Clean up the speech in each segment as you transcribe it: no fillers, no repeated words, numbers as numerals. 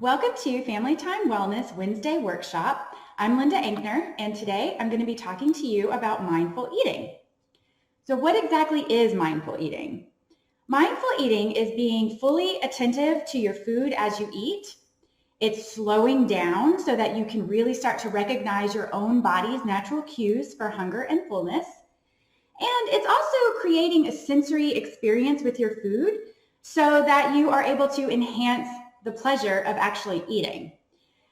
Welcome to Family Time Wellness Wednesday Workshop. I'm Linda Ankner, and today I'm going to be talking to you about mindful eating. So what exactly is mindful eating? Mindful eating is being fully attentive to your food as you eat. It's slowing down so that you can really start to recognize your own body's natural cues for hunger and fullness. And it's also creating a sensory experience with your food so that you are able to enhance the pleasure of actually eating.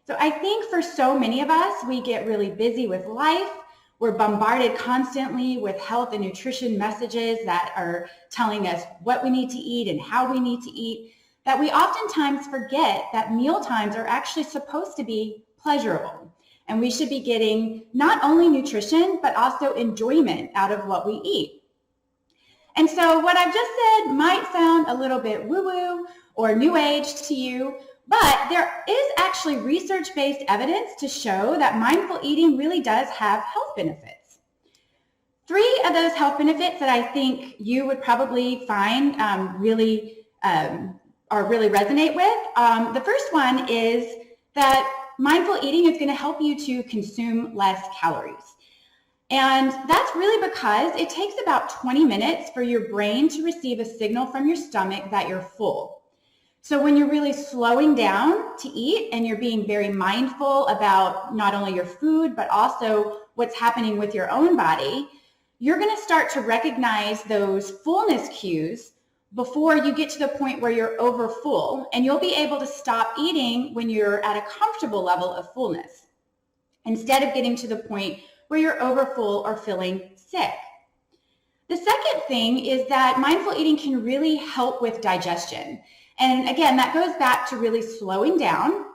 So I think for so many of us, we get really busy with life. We're bombarded constantly with health and nutrition messages that are telling us what we need to eat and how we need to eat, that we oftentimes forget that meal times are actually supposed to be pleasurable. And we should be getting not only nutrition, but also enjoyment out of what we eat. And so what I've just said might sound a little bit woo-woo or new age to you, but there is actually research-based evidence to show that mindful eating really does have health benefits. 3 of those health benefits that I think you would probably find really resonate with. The first one is that mindful eating is going to help you to consume less calories. And that's really because it takes about 20 minutes for your brain to receive a signal from your stomach that you're full. So when you're really slowing down to eat and you're being very mindful about not only your food, but also what's happening with your own body, you're going to start to recognize those fullness cues before you get to the point where you're over full, and you'll be able to stop eating when you're at a comfortable level of fullness, instead of getting to the point where you're over full or feeling sick. The second thing is that mindful eating can really help with digestion. And again, that goes back to really slowing down.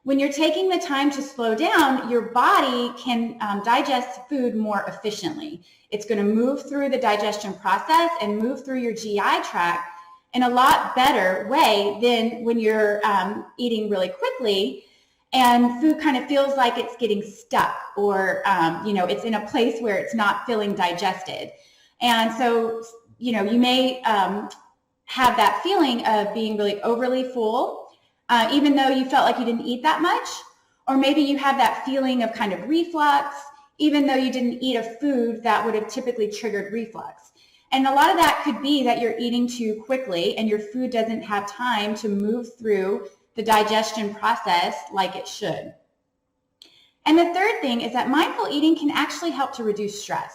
When you're taking the time to slow down, your body can digest food more efficiently. It's going to move through the digestion process and move through your GI tract in a lot better way than when you're eating really quickly and food kind of feels like it's getting stuck, or it's in a place where it's not feeling digested. And so, you may have that feeling of being really overly full, even though you felt like you didn't eat that much, or maybe you have that feeling of kind of reflux, even though you didn't eat a food that would have typically triggered reflux. And a lot of that could be that you're eating too quickly and your food doesn't have time to move through the digestion process like it should. And the third thing is that mindful eating can actually help to reduce stress.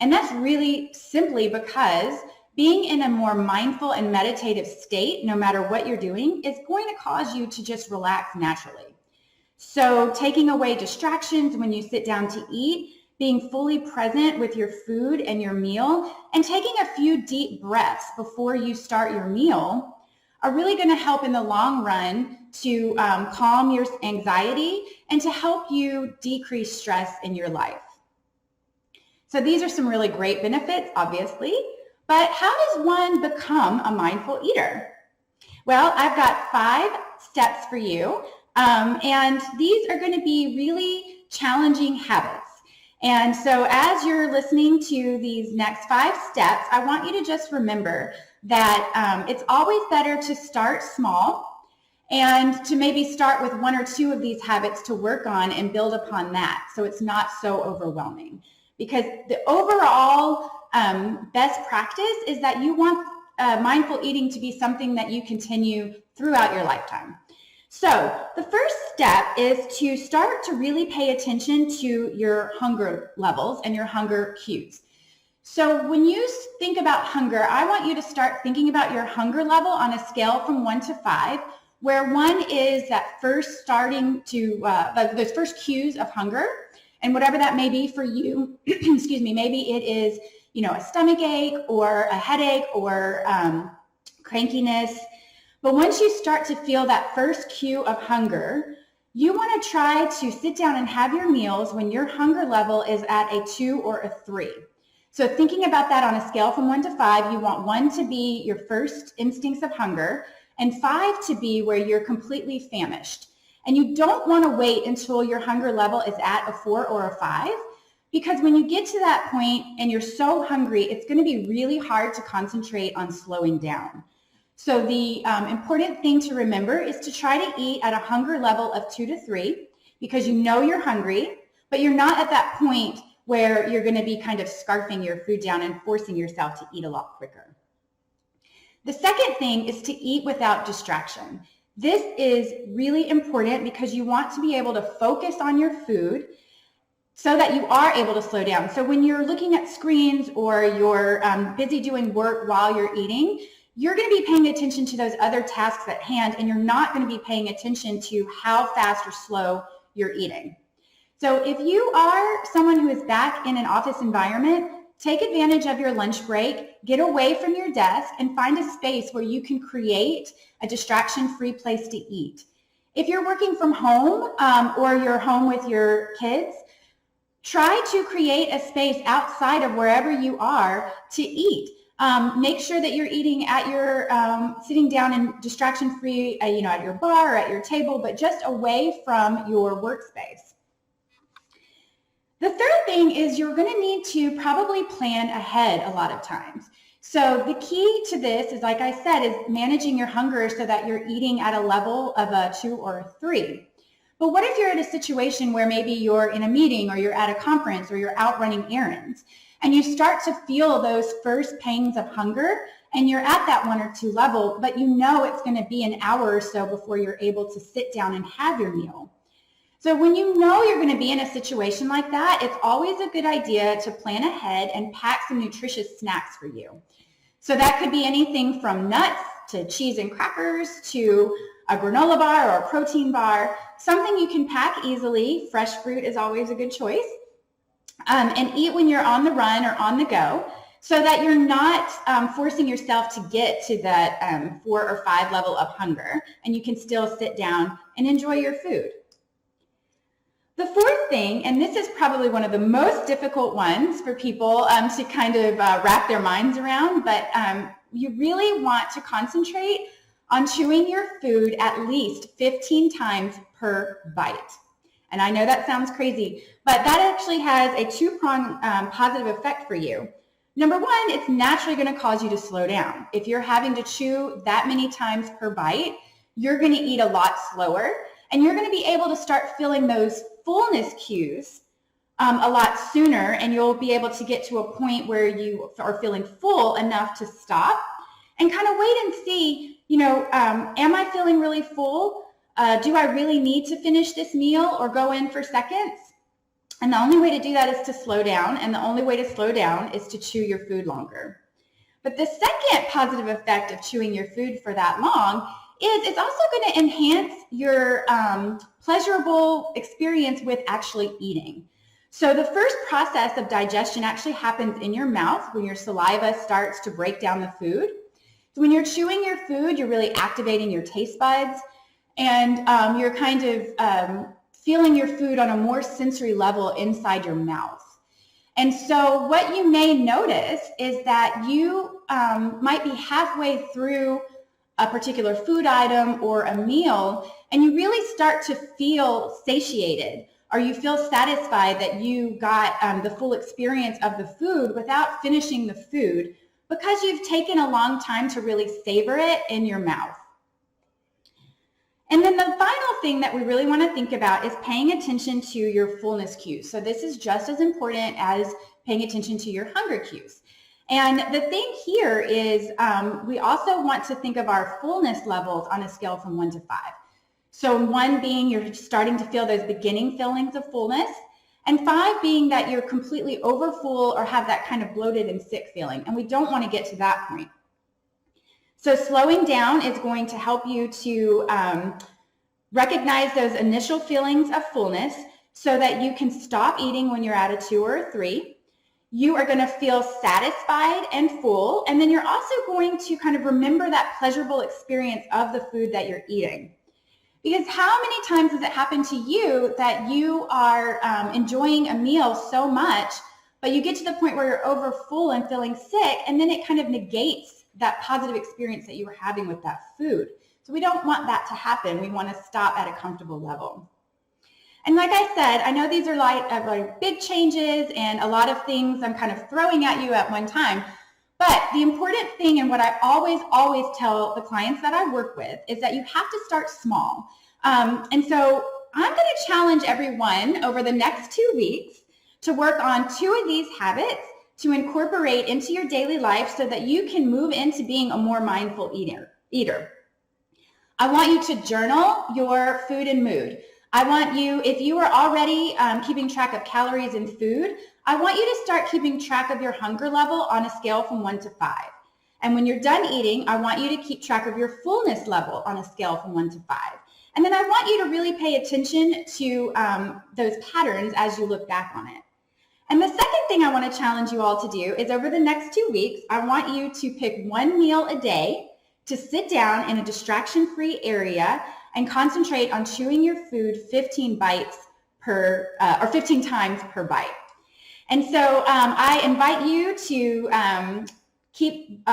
And that's really simply because being in a more mindful and meditative state, no matter what you're doing, is going to cause you to just relax naturally. So taking away distractions when you sit down to eat, being fully present with your food and your meal, and taking a few deep breaths before you start your meal are really going to help in the long run to calm your anxiety and to help you decrease stress in your life. So these are some really great benefits, obviously, but how does one become a mindful eater? Well, I've got 5 steps for you, and these are going to be really challenging habits. And so as you're listening to these next 5 steps, I want you to just remember that it's always better to start small and to maybe start with 1 or 2 of these habits to work on and build upon that, so it's not so overwhelming. Because the overall best practice is that you want mindful eating to be something that you continue throughout your lifetime. So the first step is to start to really pay attention to your hunger levels and your hunger cues. So when you think about hunger, I want you to start thinking about your hunger level on a scale from 1 to 5, where 1 is that first starting to, those first cues of hunger, and whatever that may be for you, excuse me, maybe it is, a stomach ache or a headache or crankiness. But once you start to feel that first cue of hunger, you want to try to sit down and have your meals when your hunger level is at a 2 or a 3. So thinking about that on a scale from 1 to 5, you want 1 to be your first instincts of hunger and 5 to be where you're completely famished. And you don't want to wait until your hunger level is at a 4 or a 5, because when you get to that point and you're so hungry, it's going to be really hard to concentrate on slowing down. So the important thing to remember is to try to eat at a hunger level of 2 to 3 because you know you're hungry, but you're not at that point where you're going to be kind of scarfing your food down and forcing yourself to eat a lot quicker. The second thing is to eat without distraction. This is really important because you want to be able to focus on your food so that you are able to slow down. So when you're looking at screens or you're busy doing work while you're eating, you're going to be paying attention to those other tasks at hand, and you're not going to be paying attention to how fast or slow you're eating. So if you are someone who is back in an office environment, take advantage of your lunch break, get away from your desk, and find a space where you can create a distraction-free place to eat. If you're working from home or you're home with your kids, try to create a space outside of wherever you are to eat. Make sure that you're eating at your, sitting down and distraction-free, at your bar or at your table, but just away from your workspace. The third thing is you're going to need to probably plan ahead a lot of times. So the key to this is, like I said, is managing your hunger so that you're eating at a level of a 2 or a 3. But what if you're in a situation where maybe you're in a meeting or you're at a conference or you're out running errands and you start to feel those first pangs of hunger and you're at that 1 or 2 level, but you know it's going to be an hour or so before you're able to sit down and have your meal. So when you know you're going to be in a situation like that, it's always a good idea to plan ahead and pack some nutritious snacks for you. So that could be anything from nuts to cheese and crackers to a granola bar or a protein bar, something you can pack easily. Fresh fruit is always a good choice. And eat when you're on the run or on the go so that you're not forcing yourself to get to that 4 or 5 level of hunger, and you can still sit down and enjoy your food. The fourth thing, and this is probably one of the most difficult ones for people to kind of wrap their minds around, but you really want to concentrate on chewing your food at least 15 times per bite. And I know that sounds crazy, but that actually has a 2-pronged positive effect for you. Number one, it's naturally going to cause you to slow down. If you're having to chew that many times per bite, you're going to eat a lot slower, and you're going to be able to start feeling those fullness cues a lot sooner, and you'll be able to get to a point where you are feeling full enough to stop and kind of wait and see, am I feeling really full? Do I really need to finish this meal or go in for seconds? And the only way to do that is to slow down, and the only way to slow down is to chew your food longer. But the second positive effect of chewing your food for that long is it's also going to enhance your pleasurable experience with actually eating. So the first process of digestion actually happens in your mouth when your saliva starts to break down the food. So when you're chewing your food, you're really activating your taste buds, and you're kind of feeling your food on a more sensory level inside your mouth. And so what you may notice is that you might be halfway through a particular food item or a meal, and you really start to feel satiated, or you feel satisfied that you got the full experience of the food without finishing the food because you've taken a long time to really savor it in your mouth. And then the final thing that we really want to think about is paying attention to your fullness cues. So this is just as important as paying attention to your hunger cues. And the thing here is we also want to think of our fullness levels on a scale from 1 to 5. So 1 being you're starting to feel those beginning feelings of fullness, and 5 being that you're completely overfull or have that kind of bloated and sick feeling. And we don't want to get to that point. So slowing down is going to help you to recognize those initial feelings of fullness so that you can stop eating when you're at a 2 or a 3. You are going to feel satisfied and full, and then you're also going to kind of remember that pleasurable experience of the food that you're eating. Because how many times has it happened to you that you are enjoying a meal so much, but you get to the point where you're over full and feeling sick, and then it kind of negates that positive experience that you were having with that food. So we don't want that to happen. We want to stop at a comfortable level. And like I said, I know these are like big changes and a lot of things I'm kind of throwing at you at one time, But the important thing, and what I always tell the clients that I work with, is that you have to start small. And so I'm going to challenge everyone over the next 2 weeks to work on 2 of these habits to incorporate into your daily life so that you can move into being a more mindful eater. I want you to journal your food and mood. I want you, if you are already keeping track of calories and food, I want you to start keeping track of your hunger level on a scale from 1 to 5. And when you're done eating, I want you to keep track of your fullness level on a scale from 1 to 5. And then I want you to really pay attention to those patterns as you look back on it. And the second thing I want to challenge you all to do is over the next 2 weeks, I want you to pick 1 meal a day to sit down in a distraction-free area and concentrate on chewing your food 15 bites per, or 15 times per bite. And so I invite you to keep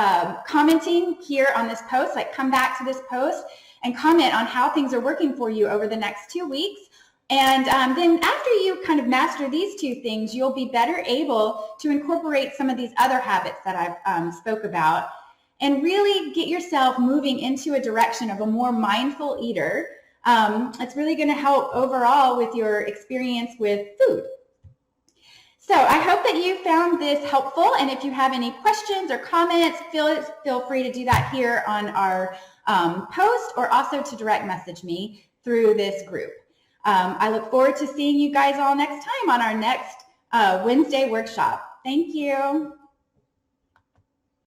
commenting here on this post, like come back to this post and comment on how things are working for you over the next 2 weeks. And then after you kind of master these 2 things, you'll be better able to incorporate some of these other habits that I've spoke about and really get yourself moving into a direction of a more mindful eater. It's really going to help overall with your experience with food. So I hope that you found this helpful, and if you have any questions or comments, feel free to do that here on our post, or also to direct message me through this group. I look forward to seeing you guys all next time on our next Wednesday workshop. Thank you.